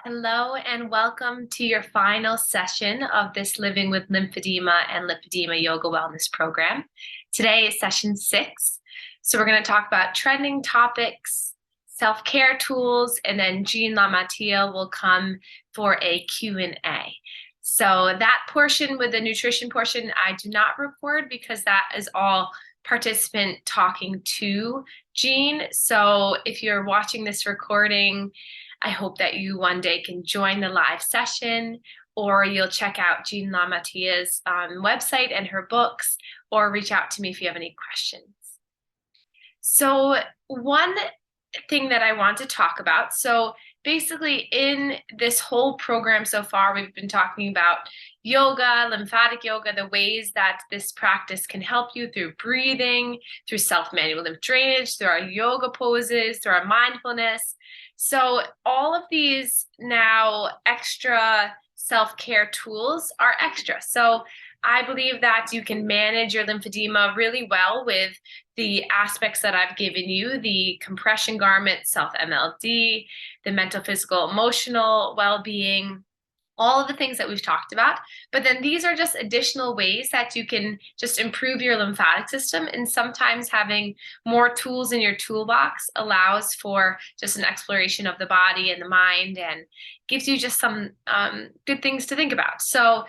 Hello and welcome to your final session of this Living with Lymphedema and Lipedema Yoga Wellness program. Today is session 6. So we're going to talk about trending topics, self-care tools, and then Jean LaMattia will come for a Q&A. So that portion with the nutrition portion, I do not record because that is all participant talking to Jean. So if you're watching this recording, I hope that you one day can join the live session, or you'll check out Jean LaMattia's website and her books, or reach out to me if you have any questions. So one thing that I want to talk about, so basically in this whole program so far, we've been talking about yoga, lymphatic yoga, the ways that this practice can help you through breathing, through self-manual lymph drainage, through our yoga poses, through our mindfulness. So all of these now extra self-care tools are extra. So I believe that you can manage your lymphedema really well with the aspects that I've given you, the compression garment, self-MLD, the mental, physical, emotional well-being, all of the things that we've talked about. But then these are just additional ways that you can just improve your lymphatic system. And sometimes having more tools in your toolbox allows for just an exploration of the body and the mind and gives you just some good things to think about. So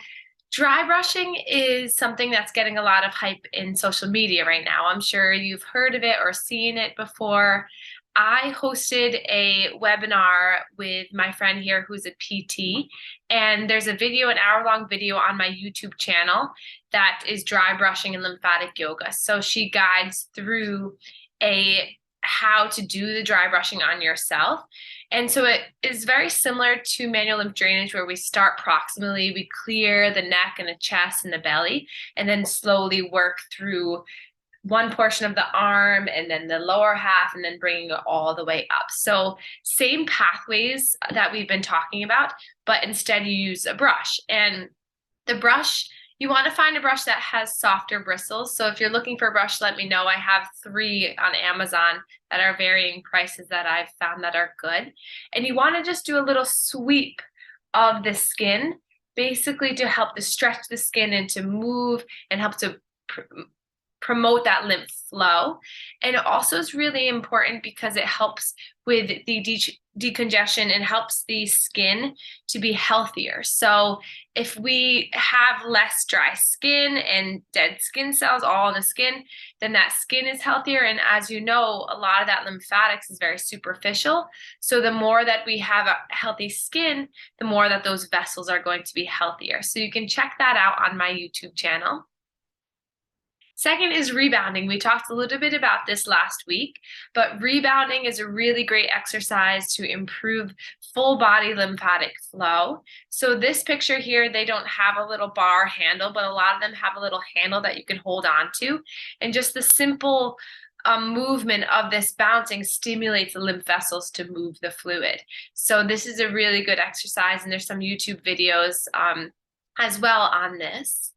dry brushing is something that's getting a lot of hype in social media right now. I'm sure you've heard of it or seen it before. I hosted a webinar with my friend here who's a PT, and there's a video, an hour-long video on my YouTube channel that is dry brushing and lymphatic yoga. So she guides through how to do the dry brushing on yourself. And so it is very similar to manual lymph drainage, where we start proximally, we clear the neck and the chest and the belly, and then slowly work through one portion of the arm and then the lower half, and then bringing it all the way up. So same pathways that we've been talking about, but instead you use a brush. And the brush, you want to find a brush that has softer bristles. So if you're looking for a brush, let me know. I have 3 on Amazon that are varying prices that I've found that are good. And you want to just do a little sweep of the skin, basically to help to stretch the skin and to move and help to promote that lymph flow. And it also is really important because it helps with the decongestion and helps the skin to be healthier. So if we have less dry skin and dead skin cells all in the skin, then that skin is healthier. And as you know, a lot of that lymphatics is very superficial. So the more that we have a healthy skin, the more that those vessels are going to be healthier. So you can check that out on my YouTube channel. Second is rebounding. We talked a little bit about this last week, but rebounding is a really great exercise to improve full body lymphatic flow. So this picture here, they don't have a little bar handle, but a lot of them have a little handle that you can hold on to. And just the simple movement of this bouncing stimulates the lymph vessels to move the fluid. So this is a really good exercise, and there's some YouTube videos as well on this.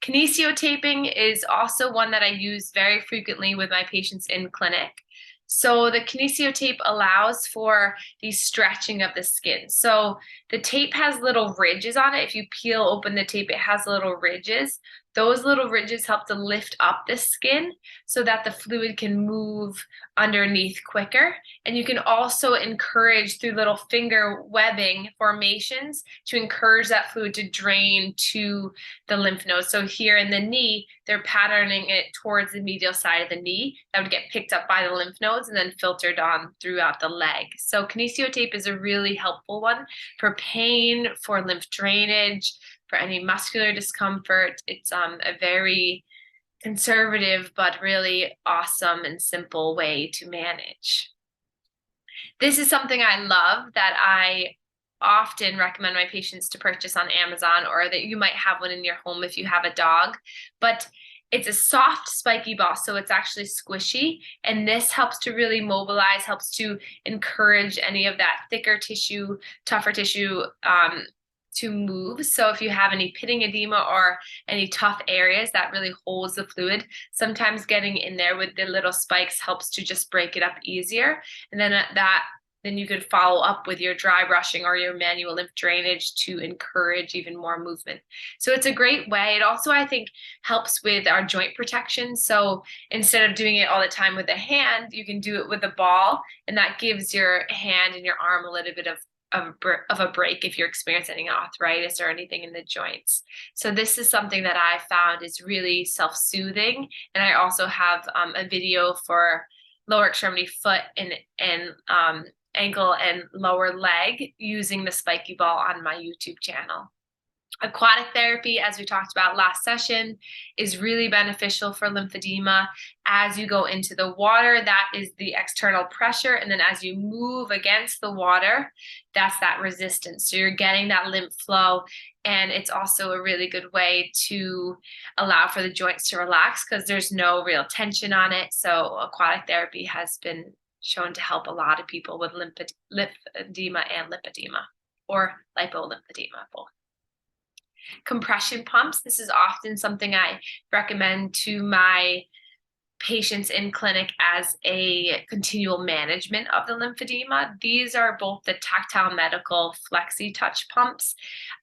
Kinesiotaping is also one that I use very frequently with my patients in clinic. So the kinesiotape allows for the stretching of the skin. So the tape has little ridges on it. If you peel open the tape, it has little ridges. Those little ridges help to lift up the skin so that the fluid can move underneath quicker. And you can also encourage through little finger webbing formations to encourage that fluid to drain to the lymph nodes. So here in the knee, they're patterning it towards the medial side of the knee. That would get picked up by the lymph nodes and then filtered on throughout the leg. So kinesiotape is a really helpful one for pain, for lymph drainage, for any muscular discomfort. It's a very conservative but really awesome and simple way to manage. This is something I love that I often recommend my patients to purchase on Amazon, or that you might have one in your home if you have a dog. But it's a soft spiky ball, so it's actually squishy, and this helps to really mobilize, helps to encourage any of that thicker tissue, tougher tissue to move. So if you have any pitting edema or any tough areas, that really holds the fluid. Sometimes getting in there with the little spikes helps to just break it up easier. And then then you could follow up with your dry brushing or your manual lymph drainage to encourage even more movement. So it's a great way. It also, I think, helps with our joint protection. So instead of doing it all the time with the hand, you can do it with a ball, and that gives your hand and your arm a little bit of a break if you're experiencing arthritis or anything in the joints. So this is something that I found is really self-soothing. And I also have a video for lower extremity foot and ankle and lower leg using the Spikey Ball on my YouTube channel. Aquatic therapy, as we talked about last session, is really beneficial for lymphedema. As you go into the water, that is the external pressure. And then as you move against the water, that's that resistance. So you're getting that lymph flow. And it's also a really good way to allow for the joints to relax because there's no real tension on it. So aquatic therapy has been shown to help a lot of people with lymphedema and lipedema, or lipolymphedema, both. Compression pumps. This is often something I recommend to my patients in clinic as a continual management of the lymphedema. These are both the Tactile Medical Flexi Touch pumps.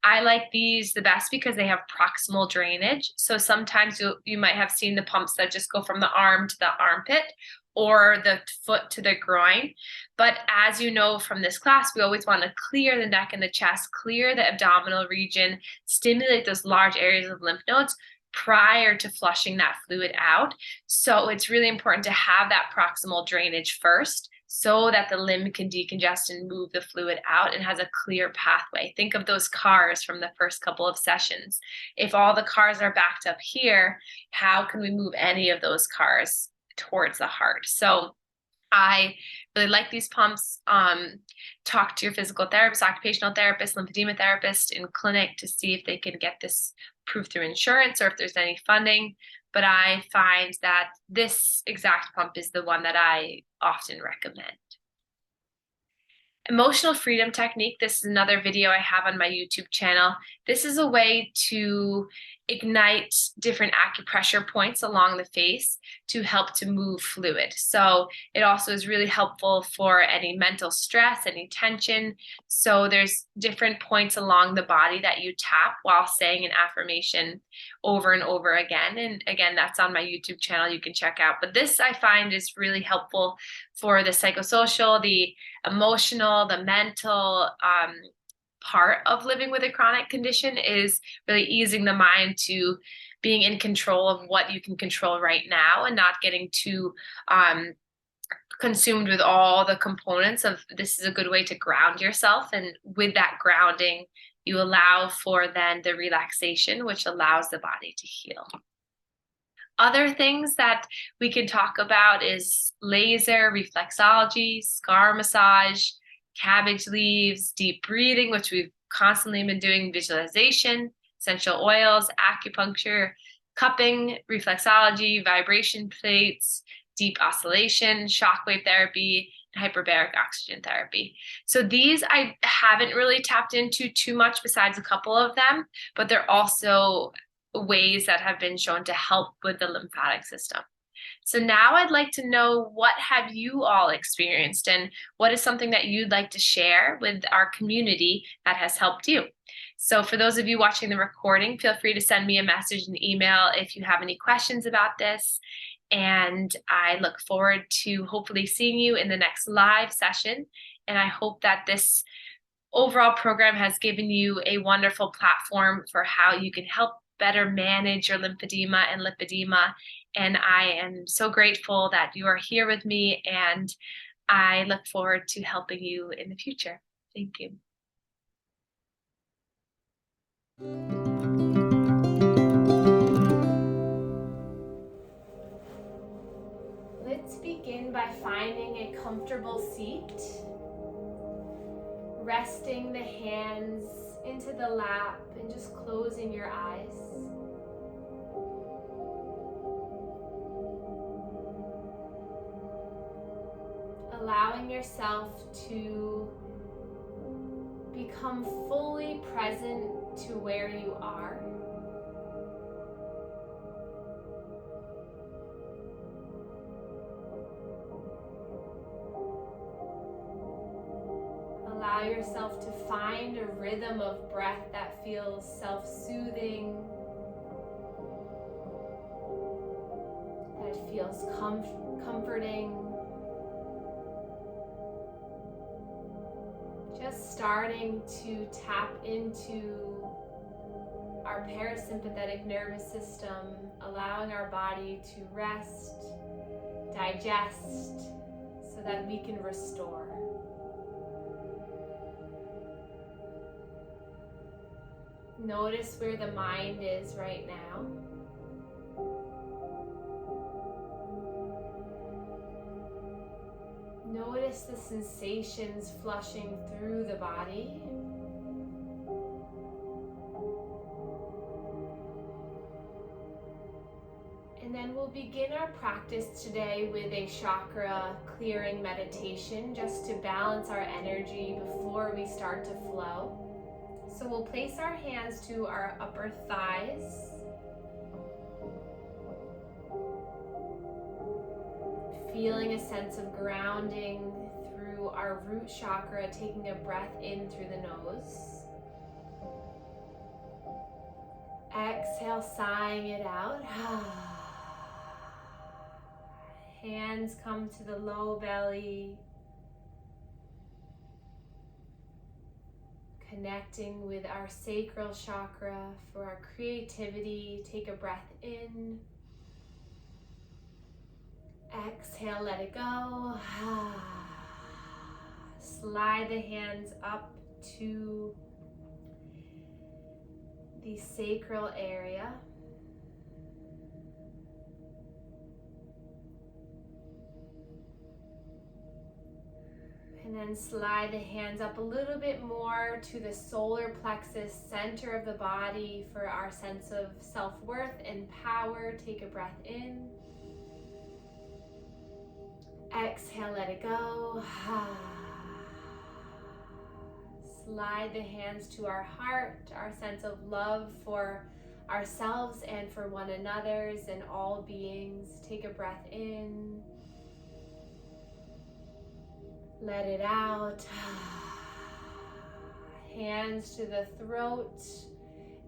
I like these the best because they have proximal drainage. So sometimes you might have seen the pumps that just go from the arm to the armpit or the foot to the groin. But as you know from this class, we always want to clear the neck and the chest, clear the abdominal region, stimulate those large areas of lymph nodes prior to flushing that fluid out. So it's really important to have that proximal drainage first so that the limb can decongest and move the fluid out and has a clear pathway. Think of those cars from the first couple of sessions. If all the cars are backed up here, how can we move any of those cars towards the heart? So I really like these pumps. Talk to your physical therapist, occupational therapist, lymphedema therapist in clinic to see if they can get this approved through insurance or if there's any funding. But I find that this exact pump is the one that I often recommend. Emotional freedom technique. This is another video I have on my YouTube channel. This is a way to ignite different acupressure points along the face to help to move fluid. So it also is really helpful for any mental stress, any tension. So there's different points along the body that you tap while saying an affirmation over and over again. And again, that's on my YouTube channel, you can check out. But this I find is really helpful for the psychosocial, the emotional, the mental part of living with a chronic condition, is really easing the mind to being in control of what you can control right now and not getting too consumed with all the components of this. Is a good way to ground yourself. And with that grounding, you allow for then the relaxation, which allows the body to heal. Other things that we can talk about is laser, reflexology, scar massage, cabbage leaves, deep breathing, which we've constantly been doing, visualization, essential oils, acupuncture, cupping, reflexology, vibration plates, deep oscillation, shockwave therapy, and hyperbaric oxygen therapy. So these I haven't really tapped into too much besides a couple of them, but they're also ways that have been shown to help with the lymphatic system. So now I'd like to know, what have you all experienced and what is something that you'd like to share with our community that has helped you? So for those of you watching the recording, feel free to send me a message and email if you have any questions about this. And I look forward to hopefully seeing you in the next live session. And I hope that this overall program has given you a wonderful platform for how you can help better manage your lymphedema and lipedema. And I am so grateful that you are here with me, and I look forward to helping you in the future. Thank you. Let's begin by finding a comfortable seat, resting the hands into the lap and just closing your eyes. Allowing yourself to become fully present to where you are. yourself to find a rhythm of breath that feels self-soothing, that feels comforting. Just starting to tap into our parasympathetic nervous system, allowing our body to rest, digest, so that we can restore. Notice where the mind is right now. Notice the sensations flushing through the body. And then we'll begin our practice today with a chakra clearing meditation just to balance our energy before we start to flow. So we'll place our hands to our upper thighs. Feeling a sense of grounding through our root chakra, taking a breath in through the nose. Exhale, sighing it out. Hands come to the low belly. Connecting with our sacral chakra for our creativity. Take a breath in. Exhale, let it go. Slide the hands up to the sacral area. And then slide the hands up a little bit more to the solar plexus, center of the body, for our sense of self-worth and power. Take a breath in. Exhale, let it go. Slide the hands to our heart, our sense of love for ourselves and for one another's and all beings. Take a breath in. Let it out. Hands to the throat,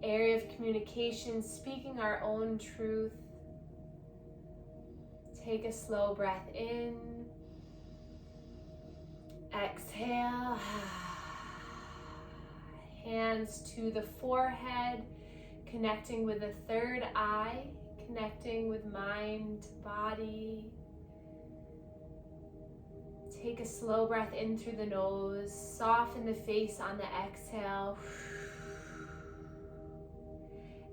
area of communication, speaking our own truth. Take a slow breath in. Exhale. Hands to the forehead, connecting with the third eye, connecting with mind, body. Take a slow breath in through the nose. Soften the face on the exhale.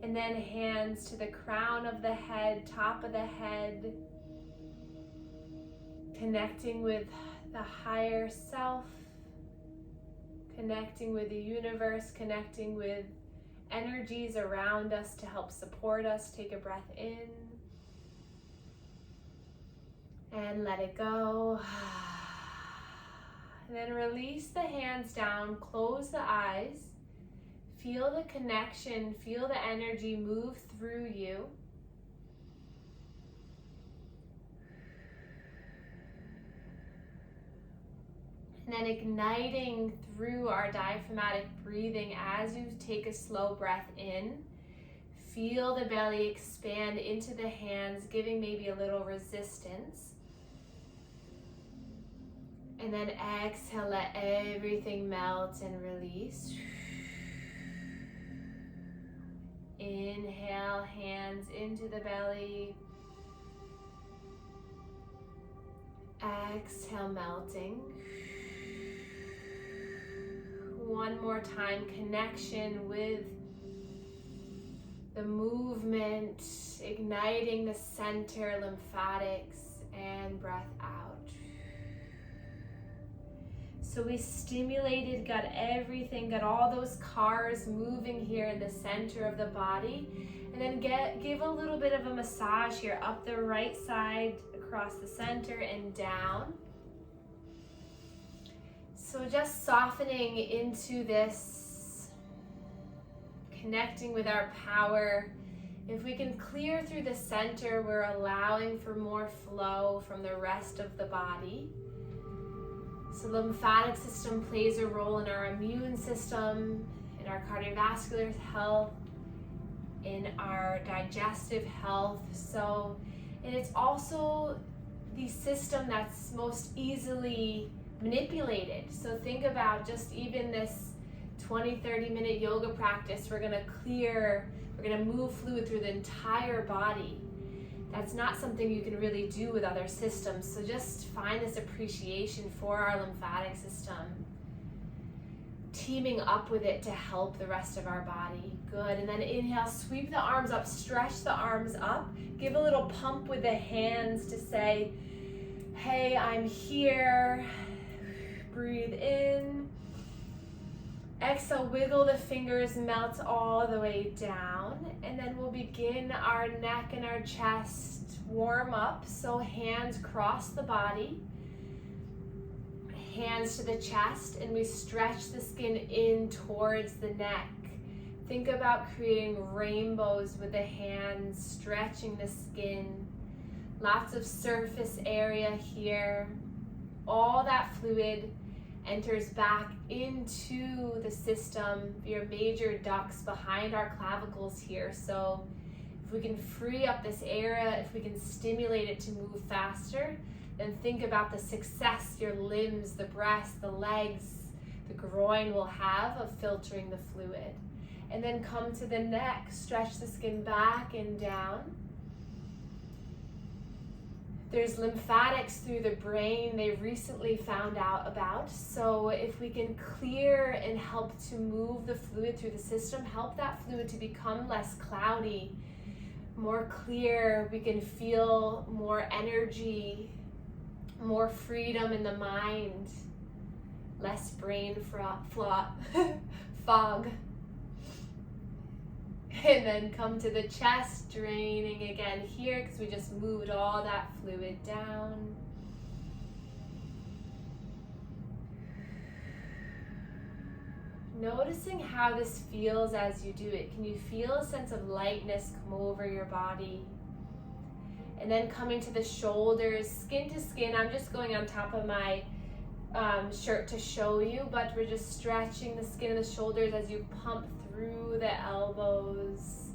And then hands to the crown of the head, top of the head. Connecting with the higher self. Connecting with the universe. Connecting with energies around us to help support us. Take a breath in. And let it go. And then release the hands down, close the eyes, feel the connection, feel the energy move through you. And then igniting through our diaphragmatic breathing as you take a slow breath in. Feel the belly expand into the hands, giving maybe a little resistance. And then exhale, let everything melt and release. Inhale, hands into the belly. Exhale, melting. One more time, connection with the movement, igniting the center, lymphatics, and breath out. So we stimulated, got everything, got all those cars moving here in the center of the body. And then give a little bit of a massage here up the right side, across the center and down. So just softening into this, connecting with our power. If we can clear through the center, we're allowing for more flow from the rest of the body. So the lymphatic system plays a role in our immune system, in our cardiovascular health, in our digestive health. So, and it's also the system that's most easily manipulated. So think about just even this 20-30 minute yoga practice. We're gonna move fluid through the entire body. That's not something you can really do with other systems. So just find this appreciation for our lymphatic system, teaming up with it to help the rest of our body. Good. And then inhale, sweep the arms up, stretch the arms up, give a little pump with the hands to say, hey, I'm here. Breathe in. Exhale, wiggle the fingers, melt all the way down. And then we'll begin our neck and our chest warm up. So hands cross the body, hands to the chest, and we stretch the skin in towards the neck. Think about creating rainbows with the hands, stretching the skin. Lots of surface area here. All that fluid enters back into the system, your major ducts behind our clavicles here. So if we can free up this area, if we can stimulate it to move faster, then think about the success your limbs, the breast, the legs, the groin will have of filtering the fluid. And then come to the neck, stretch the skin back and down. There's lymphatics through the brain they recently found out about. So if we can clear and help to move the fluid through the system, help that fluid to become less cloudy, more clear, we can feel more energy, more freedom in the mind, less brain fog. And then come to the chest, draining again here because we just moved all that fluid down. Noticing how this feels as you do it. Can you feel a sense of lightness come over your body? And then coming to the shoulders, skin to skin. I'm just going on top of my shirt to show you, but we're just stretching the skin of the shoulders as you pump through the elbows.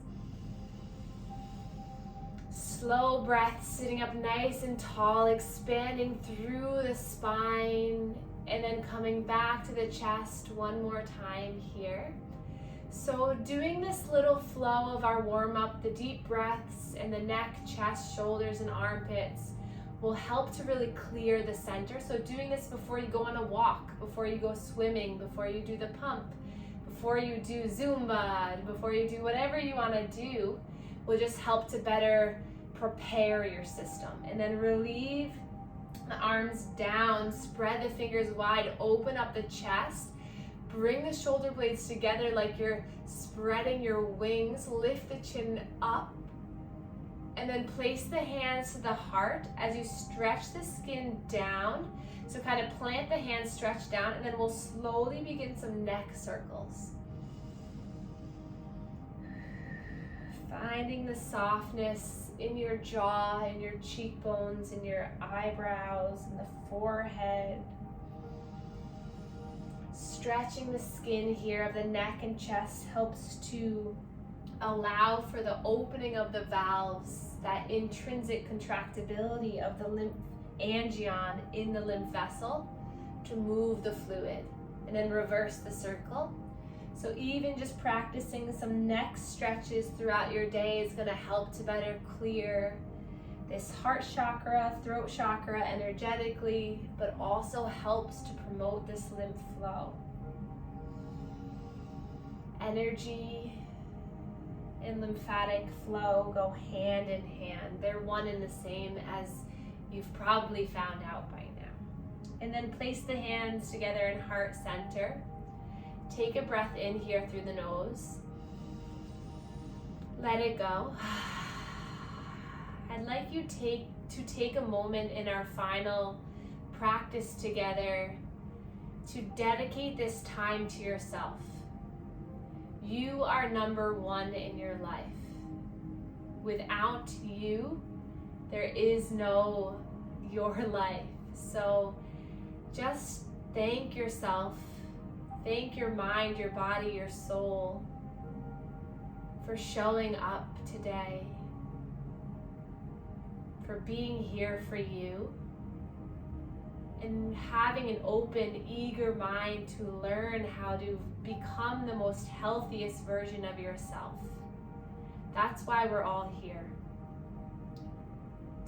Slow breath, sitting up nice and tall, expanding through the spine, and then coming back to the chest one more time here. So doing this little flow of our warm-up, the deep breaths and the neck, chest, shoulders, and armpits will help to really clear the center. So doing this before you go on a walk, before you go swimming, before you do the pump, before you do Zumba, before you do whatever you want to do, will just help to better prepare your system. And then relieve the arms down, spread the fingers wide, open up the chest, bring the shoulder blades together like you're spreading your wings, lift the chin up, and then place the hands to the heart as you stretch the skin down. So kind of plant the hands, stretch down, and then we'll slowly begin some neck circles. Finding the softness in your jaw, in your cheekbones, in your eyebrows, in the forehead. Stretching the skin here of the neck and chest helps to allow for the opening of the valves, that intrinsic contractibility of the lymphangion in the lymph vessel to move the fluid, and then reverse the circle. So even just practicing some neck stretches throughout your day is going to help to better clear this heart chakra, throat chakra energetically, but also helps to promote this lymph flow. Energy and lymphatic flow go hand in hand. They're one and the same, as you've probably found out by now. And then place the hands together in heart center. Take a breath in here through the nose. Let it go. I'd like you to take a moment in our final practice together to dedicate this time to yourself. You are number one in your life. Without you, there is no your life. So just Thank yourself, thank your mind, your body, your soul for showing up today, for being here for you, and having an open, eager mind to learn how to become the most healthiest version of yourself. That's why we're all here.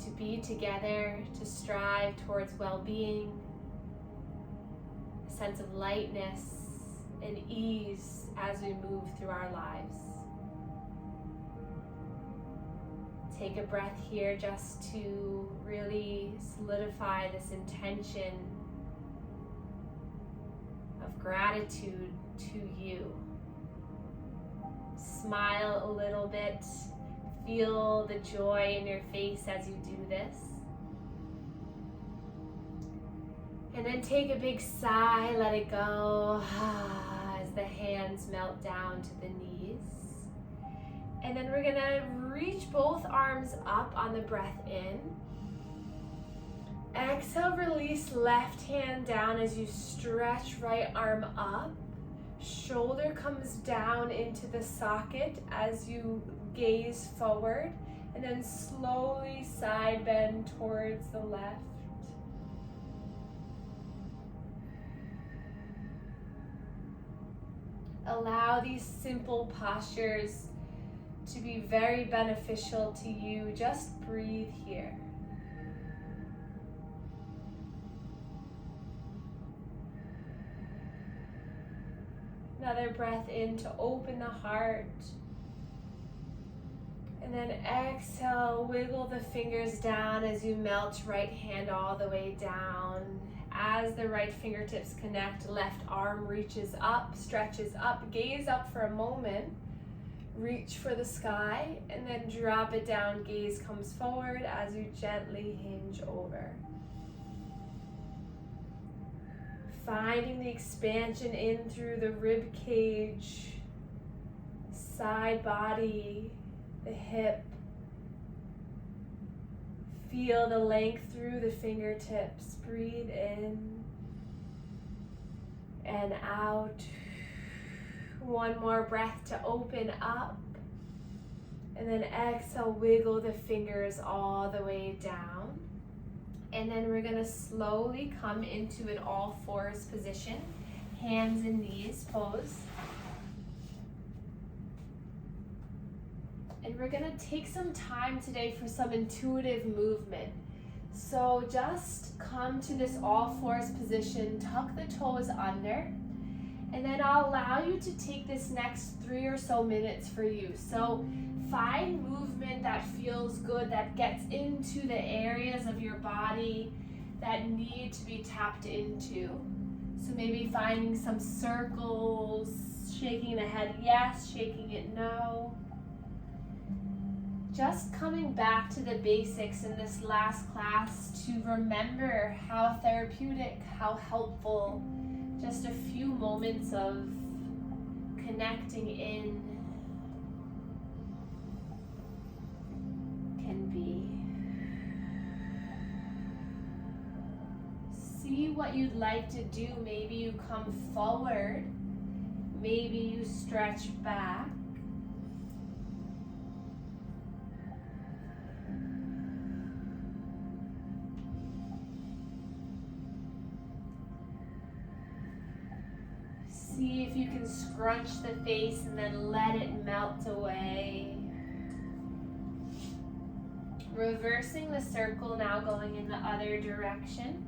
To be together, to strive towards well-being, a sense of lightness and ease as we move through our lives. Take a breath here just to really solidify this intention of gratitude to you. Smile a little bit. Feel the joy in your face as you do this. And then take a big sigh, let it go as the hands melt down to the knees. And then we're gonna reach both arms up on the breath in. Exhale, release left hand down as you stretch right arm up. Shoulder comes down into the socket as you gaze forward. And then slowly side bend towards the left. Allow these simple postures to be very beneficial to you. Just breathe here. Another breath in to open the heart. And then exhale, wiggle the fingers down as you melt right hand all the way down. As the right fingertips connect, left arm reaches up, stretches up, gaze up for a moment. Reach for the sky and then drop it down. Gaze comes forward as you gently hinge over. Finding the expansion in through the rib cage, side body, the hip. Feel the length through the fingertips. Breathe in and out. One more breath to open up. And then exhale, wiggle the fingers all the way down. And then we're gonna slowly come into an all fours position. Hands and knees pose. And we're gonna take some time today for some intuitive movement. So just come to this all fours position, tuck the toes under, and then I'll allow you to take this next 3 or so minutes for you. So find movement that feels good, that gets into the areas of your body that need to be tapped into. So maybe finding some circles, shaking the head yes, shaking it no. Just coming back to the basics in this last class to remember how therapeutic, how helpful just a few moments of connecting in can be. See what you'd like to do. Maybe you come forward, maybe you stretch back. See if you can scrunch the face and then let it melt away. Reversing the circle, now going in the other direction.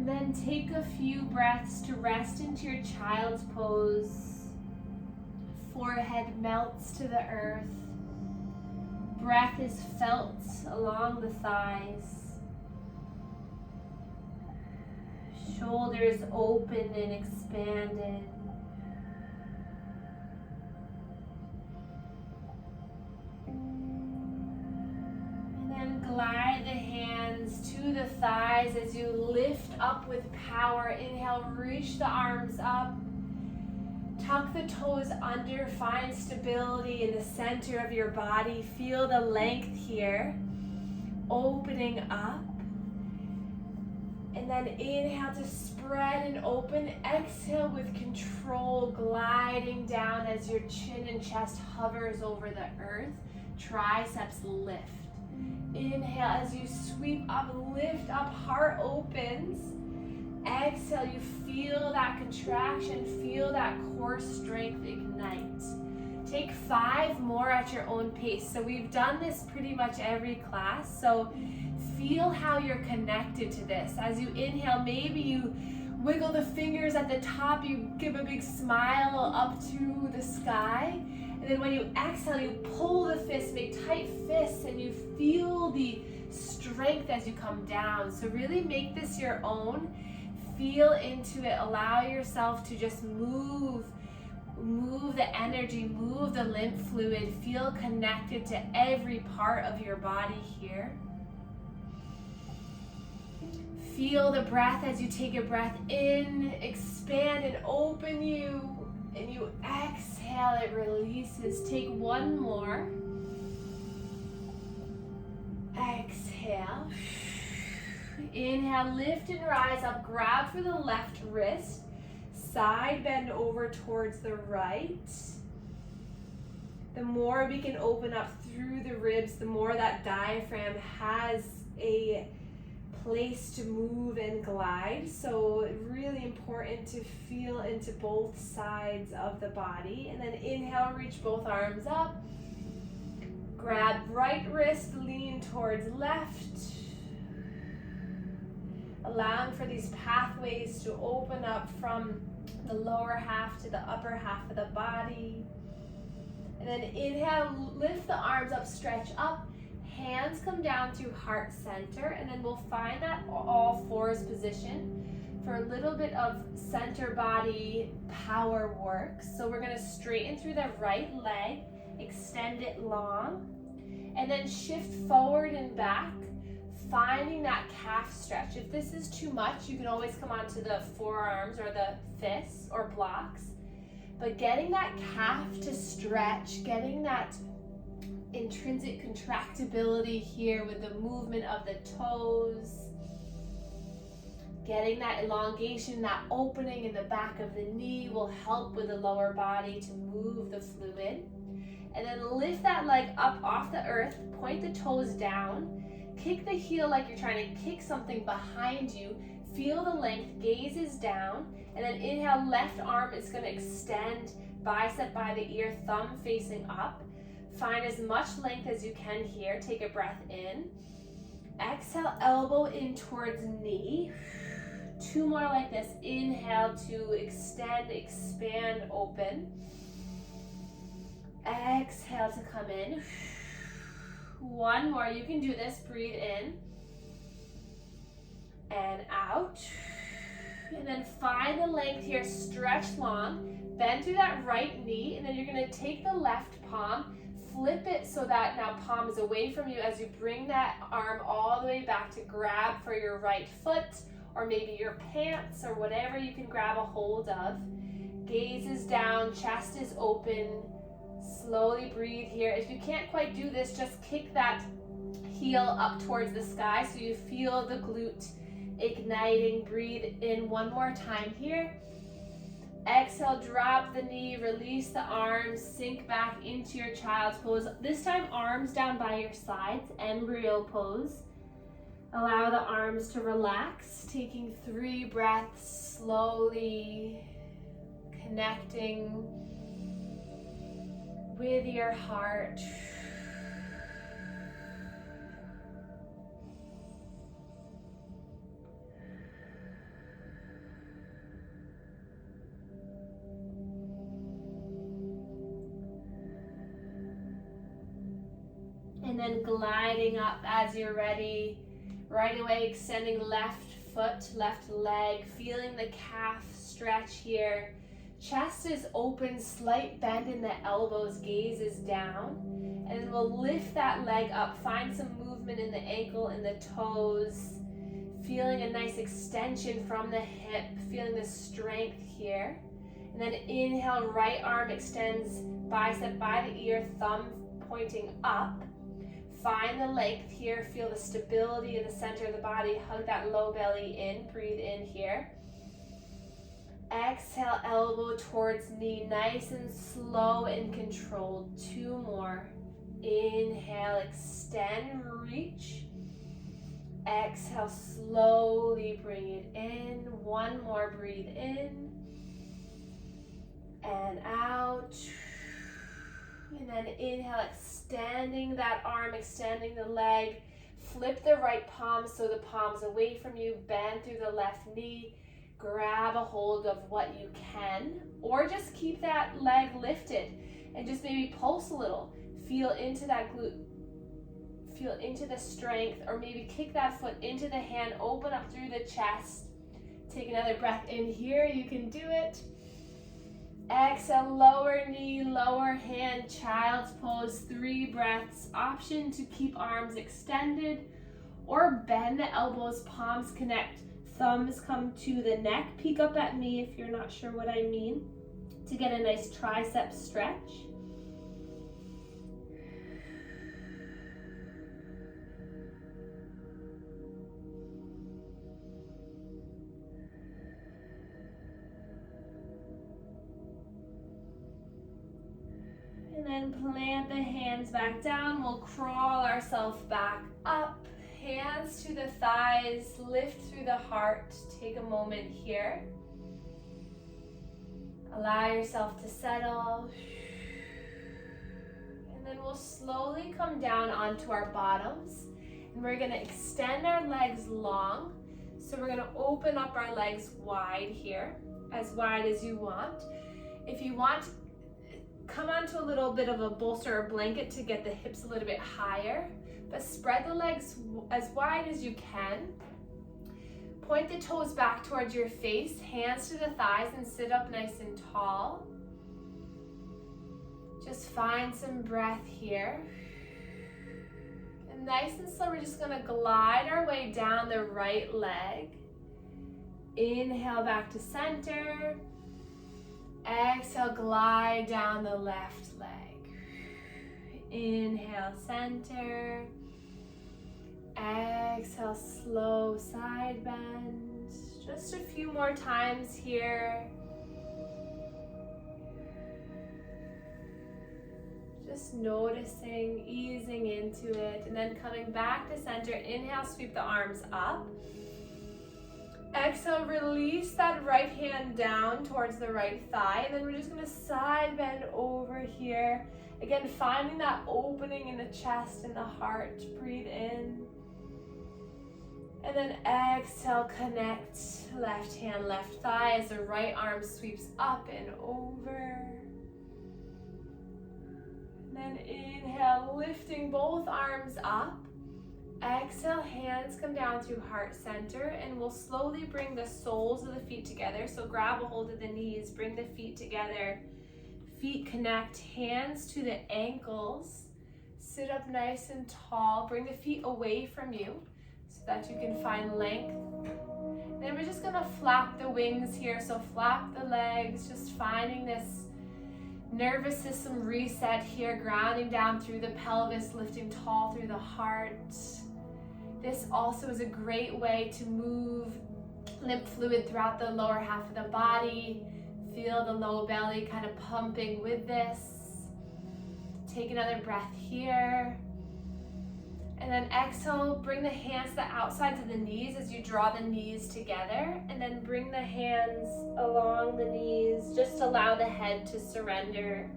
Then take a few breaths to rest into your child's pose. Forehead melts to the earth. Breath is felt along the thighs. Shoulders open and expanded. And then glide the hands to the thighs as you lift up with power. Inhale, reach the arms up. Tuck the toes under, find stability in the center of your body. Feel the length here. Opening up. And then inhale to spread and open. Exhale with control, gliding down as your chin and chest hovers over the earth. Triceps lift. Inhale as you sweep up, lift up, heart opens. Exhale, you feel that contraction, feel that core strength ignite. Take 5 more at your own pace. So we've done this pretty much every class. So feel how you're connected to this. As you inhale, maybe you wiggle the fingers at the top, you give a big smile up to the sky. And then when you exhale, you pull the fists, make tight fists, and you feel the strength as you come down. So really make this your own. Feel into it. Allow yourself to just move the energy, move the lymph fluid. Feel connected to every part of your body here. Feel the breath as you take a breath in, expand and open you, and you exhale, it releases. Take 1 more. Exhale. Inhale, lift and rise up, grab for the left wrist, side bend over towards the right. The more we can open up through the ribs, the more that diaphragm has a place to move and glide. So really important to feel into both sides of the body. And then inhale, reach both arms up. Grab right wrist, lean towards left. Allowing for these pathways to open up from the lower half to the upper half of the body. And then inhale, lift the arms up, stretch up. Hands come down to heart center, and then we'll find that all fours position for a little bit of center body power work. So we're going to straighten through the right leg, extend it long, and then shift forward and back, finding that calf stretch. If this is too much, you can always come onto the forearms or the fists or blocks. But getting that calf to stretch, getting that intrinsic contractibility here with the movement of the toes, getting that elongation, that opening in the back of the knee will help with the lower body to move the fluid. And then lift that leg up off the earth, point the toes down, kick the heel like you're trying to kick something behind you, feel the length, gaze is down, and then inhale, left arm is going to extend, bicep by the ear, thumb facing up. Find as much length as you can here. Take a breath in. Exhale, elbow in towards knee. 2 more like this. Inhale to extend, expand, open. Exhale to come in. 1 more. You can do this. Breathe in and out. And then find the length here. Stretch long. Bend through that right knee. And then you're going to take the left palm, flip it so that now palm is away from you as you bring that arm all the way back to grab for your right foot or maybe your pants or whatever you can grab a hold of. Gaze is down, chest is open. Slowly breathe here. If you can't quite do this, just kick that heel up towards the sky so you feel the glute igniting. Breathe in 1 more time here. Exhale, drop the knee, release the arms, sink back into your child's pose. This time, arms down by your sides, embryo pose. Allow the arms to relax, taking 3 breaths slowly, connecting with your heart. And then gliding up as you're ready. Right away, extending left foot, left leg, feeling the calf stretch here. Chest is open, slight bend in the elbows, gaze is down. And then we'll lift that leg up, find some movement in the ankle and the toes. Feeling a nice extension from the hip, feeling the strength here. And then inhale, right arm extends, bicep by the ear, thumb pointing up. Find the length here, feel the stability in the center of the body, hug that low belly in, breathe in here. Exhale, elbow towards knee, nice and slow and controlled. 2 more. Inhale, extend, reach. Exhale, slowly bring it in. 1 more, breathe in. And out. And then inhale, extending that arm, extending the leg. Flip the right palm so the palm's away from you. Bend through the left knee. Grab a hold of what you can. Or just keep that leg lifted and just maybe pulse a little. Feel into that glute. Feel into the strength. Or maybe kick that foot into the hand. Open up through the chest. Take another breath in here. You can do it. Exhale, lower knee, lower hand, child's pose, 3 breaths. Option to keep arms extended or bend the elbows, palms connect, thumbs come to the neck. Peek up at me if you're not sure what I mean to get a nice tricep stretch. And then plant the hands back down. We'll crawl ourselves back up. Hands to the thighs, lift through the heart. Take a moment here. Allow yourself to settle. And then we'll slowly come down onto our bottoms. And we're going to extend our legs long. So we're going to open up our legs wide here, as wide as you want. If you want, come onto a little bit of a bolster or blanket to get the hips a little bit higher, but spread the legs as wide as you can. Point the toes back towards your face, hands to the thighs, and sit up nice and tall. Just find some breath here. And nice and slow, we're just gonna glide our way down the right leg. Inhale back to center. Exhale, glide down the left leg. Inhale, center. Exhale, slow side bend. Just a few more times here. Just noticing, easing into it, and then coming back to center. Inhale, sweep the arms up. Exhale, release that right hand down towards the right thigh, and then we're just going to side bend over here. Again, finding that opening in the chest and the heart. Breathe in. And then exhale, connect left hand, left thigh as the right arm sweeps up and over. And then inhale, lifting both arms up. Exhale, hands come down through heart center, and we'll slowly bring the soles of the feet together. So grab a hold of the knees, bring the feet together. Feet connect, hands to the ankles. Sit up nice and tall. Bring the feet away from you so that you can find length. And then we're just gonna flap the wings here. So flap the legs, just finding this nervous system reset here, grounding down through the pelvis, lifting tall through the heart. This also is a great way to move lymph fluid throughout the lower half of the body. Feel the low belly kind of pumping with this. Take another breath here. And then exhale, bring the hands to the outsides of the knees as you draw the knees together. And then bring the hands along the knees. Just allow the head to surrender.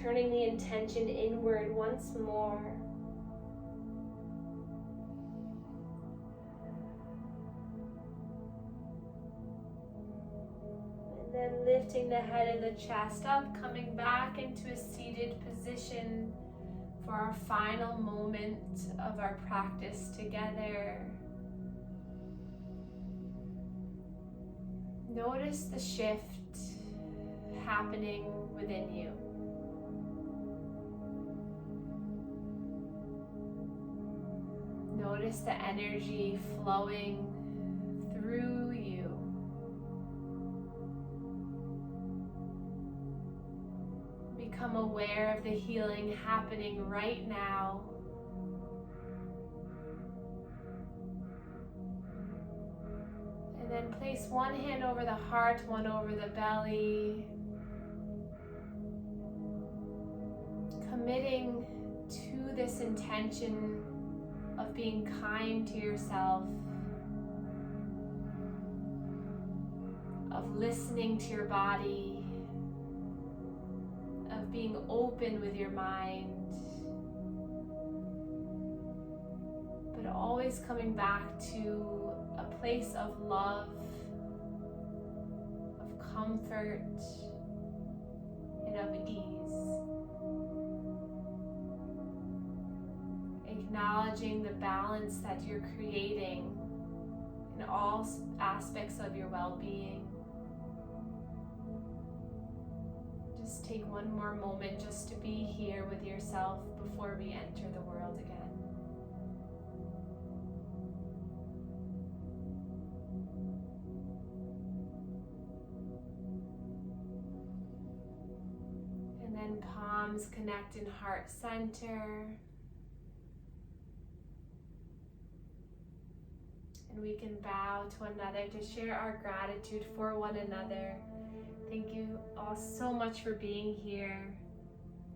Turning the intention inward once more. And then lifting the head and the chest up, coming back into a seated position for our final moment of our practice together. Notice the shift happening within you. Notice the energy flowing through you. Become aware of the healing happening right now. And then place one hand over the heart, one over the belly. Committing to this intention of being kind to yourself, of listening to your body, of being open with your mind, but always coming back to a place of love, of comfort, and of ease. Acknowledging the balance that you're creating in all aspects of your well-being. Just take one more moment just to be here with yourself before we enter the world again. And then palms connect in heart center. And we can bow to another to share our gratitude for one another. Thank you all so much for being here.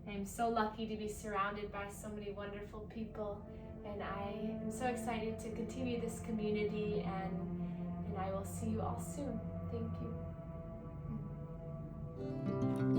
I am so lucky to be surrounded by so many wonderful people, and I am so excited to continue this community, and I will see you all soon. Thank you.